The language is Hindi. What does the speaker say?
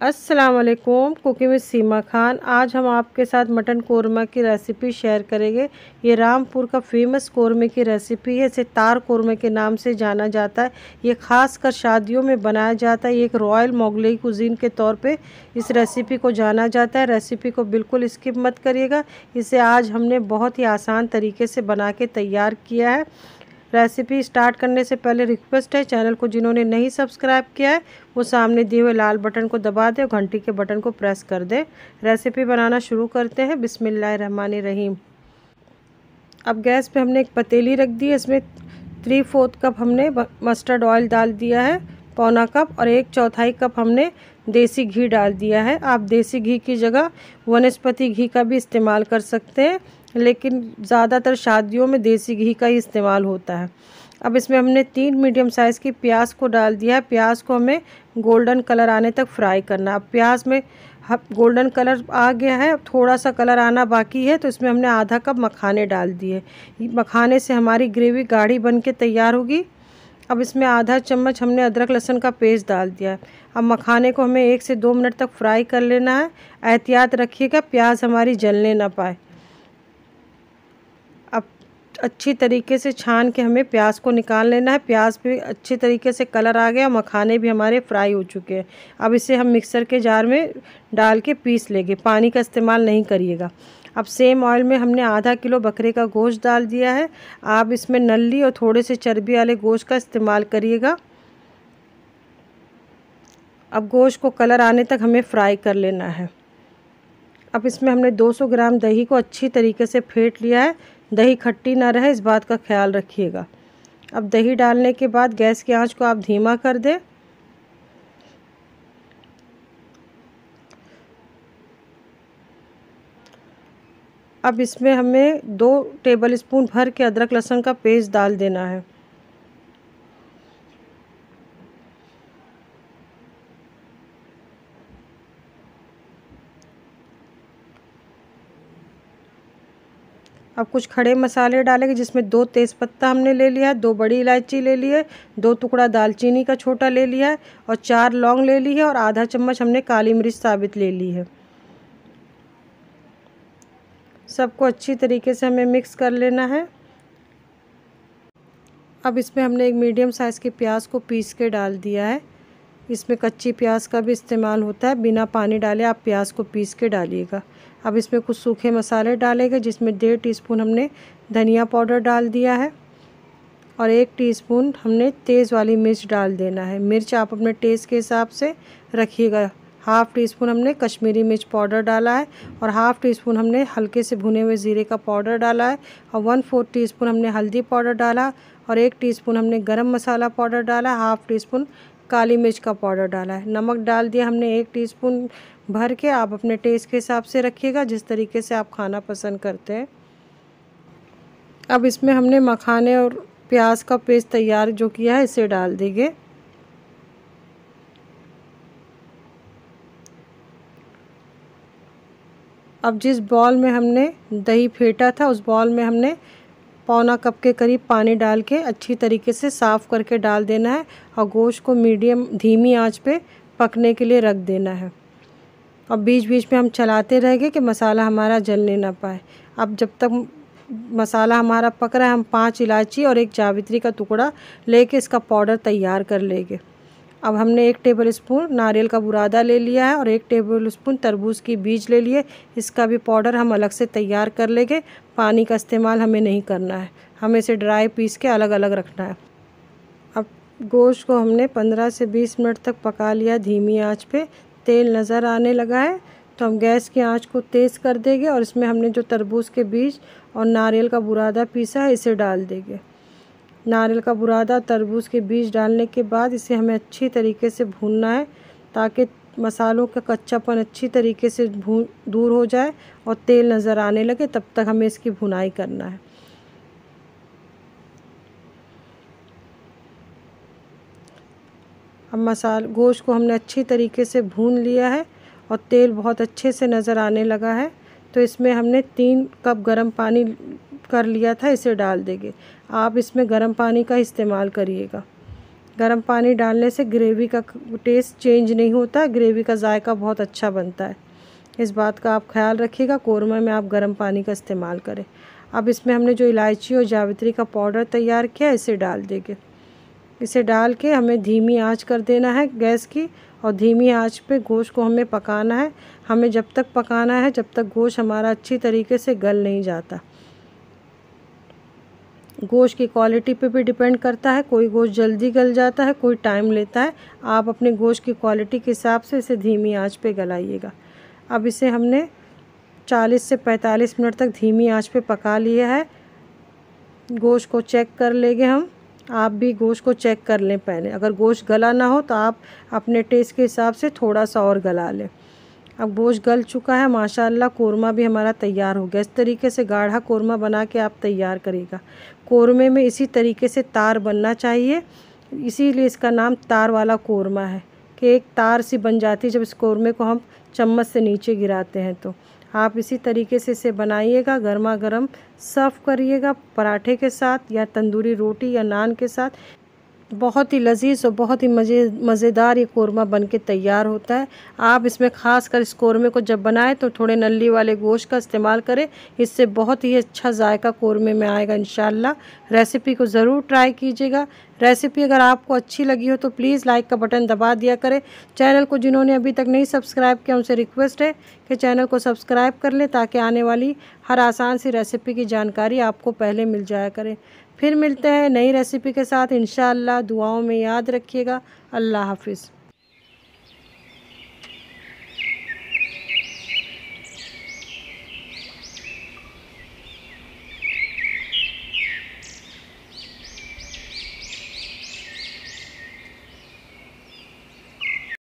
अस्सलाम वालेकुम। कुकिंग विद सीमा खान। आज हम आपके साथ मटन कोरमा की रेसिपी शेयर करेंगे। ये रामपुर का फेमस कोरमे की रेसिपी है। इसे तार कोरमे के नाम से जाना जाता है। ये खासकर शादियों में बनाया जाता है। ये एक रॉयल मोगलई कुजीन के तौर पे इस रेसिपी को जाना जाता है। रेसिपी को बिल्कुल स्किप मत करिएगा। इसे आज हमने बहुत ही आसान तरीके से बना के तैयार किया है। रेसिपी स्टार्ट करने से पहले रिक्वेस्ट है, चैनल को जिन्होंने नहीं सब्सक्राइब किया है वो सामने दिए हुए लाल बटन को दबा दें और घंटी के बटन को प्रेस कर दें। रेसिपी बनाना शुरू करते हैं। बिस्मिल्लाहिर्रहमानिर्रहीम। अब गैस पे हमने एक पतीली रख दी है। इसमें 3/4 कप हमने मस्टर्ड ऑयल डाल दिया है, पौना कप, और 1/4 कप हमने देसी घी डाल दिया है। आप देसी घी की जगह वनस्पति घी का भी इस्तेमाल कर सकते हैं, लेकिन ज़्यादातर शादियों में देसी घी का ही इस्तेमाल होता है। अब इसमें हमने 3 मीडियम साइज़ की प्याज को डाल दिया है। प्याज को हमें गोल्डन कलर आने तक फ्राई करना है। अब प्याज में गोल्डन कलर आ गया है, अब थोड़ा सा कलर आना बाकी है, तो इसमें हमने आधा कप मखाने डाल दिए। मखाने से हमारी ग्रेवी गाढ़ी बन के तैयार होगी। अब इसमें आधा चम्मच हमने अदरक लहसुन का पेस्ट डाल दिया है। अब मखाने को हमें 1 से 2 मिनट तक फ्राई कर लेना है। एहतियात रखिएगा प्याज हमारी जलने ना पाए। अब अच्छी तरीके से छान के हमें प्याज को निकाल लेना है। प्याज भी अच्छी तरीके से कलर आ गया, मखाने भी हमारे फ्राई हो चुके हैं। अब इसे हम मिक्सर के जार में डाल के पीस लेंगे। पानी का इस्तेमाल नहीं करिएगा। अब सेम ऑयल में हमने आधा किलो बकरे का गोश्त डाल दिया है। आप इसमें नल्ली और थोड़े से चर्बी वाले गोश्त का इस्तेमाल करिएगा। अब गोश्त को कलर आने तक हमें फ्राई कर लेना है। अब इसमें हमने 200 ग्राम दही को अच्छी तरीके से फेंट लिया है। दही खट्टी ना रहे, इस बात का ख्याल रखिएगा। अब दही डालने के बाद गैस की आंच को आप धीमा कर दें। अब इसमें हमें 2 टेबलस्पून भर के अदरक लहसुन का पेस्ट डाल देना है। अब कुछ खड़े मसाले डालेंगे, जिसमें 2 तेज़पत्ता हमने ले लिया है, 2 बड़ी इलायची ले ली है, 2 टुकड़ा दालचीनी का छोटा ले लिया है, और 4 लौंग ले ली है, और आधा चम्मच हमने काली मिर्च साबित ले ली है। सबको अच्छी तरीके से हमें मिक्स कर लेना है। अब इसमें हमने एक मीडियम साइज़ के प्याज को पीस के डाल दिया है। इसमें कच्ची प्याज का भी इस्तेमाल होता है। बिना पानी डाले आप प्याज को पीस के डालिएगा। अब इसमें कुछ सूखे मसाले डालेंगे, जिसमें 1.5 टीस्पून हमने धनिया पाउडर डाल दिया है, और 1 टीस्पून हमने तेज़ वाली मिर्च डाल देना है। मिर्च आप अपने टेस्ट के हिसाब से रखिएगा। हाफ़ टीस्पून हमने कश्मीरी मिर्च पाउडर डाला है, और हाफ़ टीस्पून हमने हल्के से भुने हुए ज़ीरे का पाउडर डाला है, और 1/4 टीस्पून हमने हल्दी पाउडर डाला, और 1 टीस्पून हमने गरम मसाला पाउडर डाला, हाफ़ टीस्पून काली मिर्च का पाउडर डाला है। नमक डाल दिया हमने 1 टीस्पून भर के। आप अपने टेस्ट के हिसाब से रखिएगा, जिस तरीके से आप खाना पसंद करते हैं। अब इसमें हमने मखाने और प्याज का पेस्ट तैयार जो किया है इसे डाल देंगे। अब जिस बॉल में हमने दही फेंटा था उस बॉल में हमने पौना कप के करीब पानी डाल के अच्छी तरीके से साफ़ करके डाल देना है, और गोश्त को मीडियम धीमी आंच पे पकने के लिए रख देना है। अब बीच बीच में हम चलाते रहेंगे कि मसाला हमारा जलने ना पाए। अब जब तक मसाला हमारा पक रहा है, हम 5 इलायची और 1 जावित्री का टुकड़ा लेके इसका पाउडर तैयार कर लेंगे। अब हमने 1 टेबलस्पून नारियल का बुरादा ले लिया है, और 1 टेबलस्पून तरबूज की बीज ले लिए। इसका भी पाउडर हम अलग से तैयार कर लेंगे। पानी का इस्तेमाल हमें नहीं करना है, हमें इसे ड्राई पीस के अलग अलग रखना है। अब गोश्त को हमने 15 से 20 मिनट तक पका लिया धीमी आंच पे। तेल नज़र आने लगा है तो हम गैस की आंच को तेज़ कर देंगे, और इसमें हमने जो तरबूज के बीज और नारियल का बुरादा पीसा है इसे डाल देंगे। नारियल का बुरादा, तरबूज के बीज डालने के बाद इसे हमें अच्छी तरीके से भूनना है, ताकि मसालों का कच्चापन अच्छी तरीके से दूर हो जाए और तेल नज़र आने लगे। तब तक हमें इसकी भुनाई करना है। अब गोश्त को हमने अच्छी तरीके से भून लिया है और तेल बहुत अच्छे से नज़र आने लगा है, तो इसमें हमने 3 कप गर्म पानी कर लिया था, इसे डाल देंगे। आप इसमें गर्म पानी का इस्तेमाल करिएगा। गर्म पानी डालने से ग्रेवी का टेस्ट चेंज नहीं होता, ग्रेवी का जायका बहुत अच्छा बनता है। इस बात का आप ख्याल रखिएगा, कोरमा में आप गर्म पानी का इस्तेमाल करें। अब इसमें हमने जो इलायची और जावित्री का पाउडर तैयार किया इसे डाल देंगे। इसे डाल के हमें धीमी आंच कर देना है गैस की, और धीमी आंच पे गोश्त को हमें पकाना है। हमें जब तक पकाना है जब तक गोश्त हमारा अच्छी तरीके से गल नहीं जाता। गोश्त की क्वालिटी पे भी डिपेंड करता है, कोई गोश्त जल्दी गल जाता है, कोई टाइम लेता है। आप अपने गोश्त की क्वालिटी के हिसाब से इसे धीमी आंच पे गलाइएगा। अब इसे हमने 40 से 45 मिनट तक धीमी आंच पे पका लिया है। गोश्त को चेक कर लेंगे हम, आप भी गोश्त को चेक कर लें पहले। अगर गोश्त गला ना हो तो आप अपने टेस्ट के हिसाब से थोड़ा सा और गला लें। अब गोश्त गल चुका है माशाल्लाह, कोरमा भी हमारा तैयार हो गया। इस तरीके से गाढ़ा कोरमा बना के आप तैयार करिएगा। कोरमे में इसी तरीके से तार बनना चाहिए, इसीलिए इसका नाम तार वाला कोरमा है कि एक तार सी बन जाती है जब इस कोरमे को हम चम्मच से नीचे गिराते हैं। तो आप इसी तरीके से इसे बनाइएगा, गर्मा गर्म सर्व करिएगा पराठे के साथ या तंदूरी रोटी या नान के साथ। बहुत ही लजीज और बहुत ही मज़ेदार ये कोरमा बन के तैयार होता है। आप इसमें ख़ास कर इस कोरमे को जब बनाएं तो थोड़े नल्ली वाले गोश्त का इस्तेमाल करें, इससे बहुत ही अच्छा जायका कोरमे में आएगा इंशाल्लाह। रेसिपी को ज़रूर ट्राई कीजिएगा। रेसिपी अगर आपको अच्छी लगी हो तो प्लीज़ लाइक का बटन दबा दिया करें। चैनल को जिन्होंने अभी तक नहीं सब्सक्राइब किया उनसे रिक्वेस्ट है कि चैनल को सब्सक्राइब कर लें, ताकि आने वाली हर आसान सी रेसिपी की जानकारी आपको पहले मिल जाया करे। फिर मिलते हैं नई रेसिपी के साथ इंशाअल्लाह। दुआओं में याद रखिएगा। अल्लाह हाफिज़।